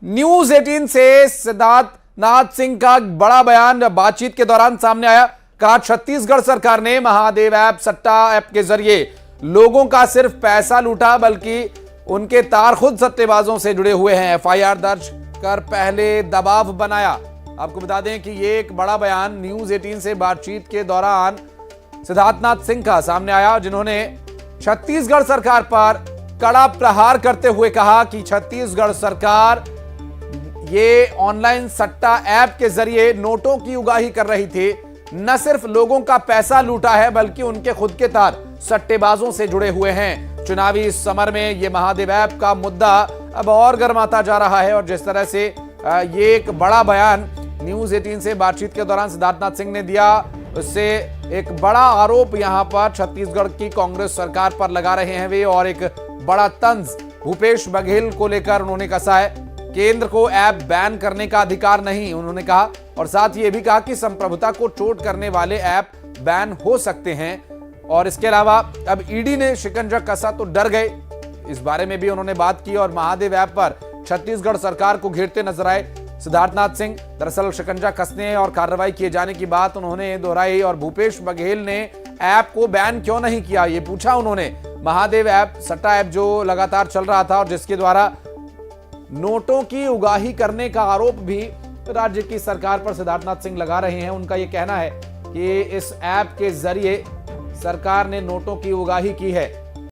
News 18 से सिद्धार्थ नाथ सिंह का बड़ा बयान बातचीत के दौरान सामने आया। कहा छत्तीसगढ़ सरकार ने महादेव ऐप सट्टा ऐप के जरिए लोगों का सिर्फ पैसा लूटा, बल्कि उनके तार खुद सट्टेबाजों से जुड़े हुए हैं। एफआईआर दर्ज कर पहले दबाव बनाया। आपको बता दें कि ये एक बड़ा बयान न्यूज 18 से बातचीत के दौरान सिद्धार्थ नाथ सिंह का सामने आया, जिन्होंने छत्तीसगढ़ सरकार पर कड़ा प्रहार करते हुए कहा कि छत्तीसगढ़ सरकार ये ऑनलाइन सट्टा ऐप के जरिए नोटों की उगाही कर रही थी। न सिर्फ लोगों का पैसा लूटा है, बल्कि उनके खुद के तार सट्टेबाजों से जुड़े हुए हैं। चुनावी समर में ये महादेव ऐप का मुद्दा अब और गर्माता जा रहा है। और जिस तरह से ये एक बड़ा बयान न्यूज 18 से बातचीत के दौरान सिद्धार्थ नाथ सिंह ने दिया, उससे एक बड़ा आरोप यहां पर छत्तीसगढ़ की कांग्रेस सरकार पर लगा रहे हैं वे। और एक बड़ा तंज भूपेश बघेल को लेकर उन्होंने कसा है। केंद्र को ऐप बैन करने का अधिकार नहीं, उन्होंने कहा। और साथ ही ये भी कहा कि संप्रभुता को चोट करने वाले ऐप बैन हो सकते हैं। और इसके अलावा अब ईडी ने शिकंजा कसा तो डर गए, इस बारे में भी उन्होंने बात की। और महादेव ऐप पर छत्तीसगढ़ सरकार को घेरते नजर आए सिद्धार्थ नाथ सिंह। दरअसल शिकंजा कसने और कार्रवाई किए जाने की बात उन्होंने दोहराई। और भूपेश बघेल ने ऐप को बैन क्यों नहीं किया, ये पूछा उन्होंने। महादेव ऐप सट्टा ऐप जो लगातार चल रहा था और जिसके द्वारा नोटों की उगाही करने का आरोप भी राज्य की सरकार पर सिद्धार्थ नाथ सिंह लगा रहे हैं। उनका यह कहना है कि इस ऐप के जरिए सरकार ने नोटों की उगाही की है।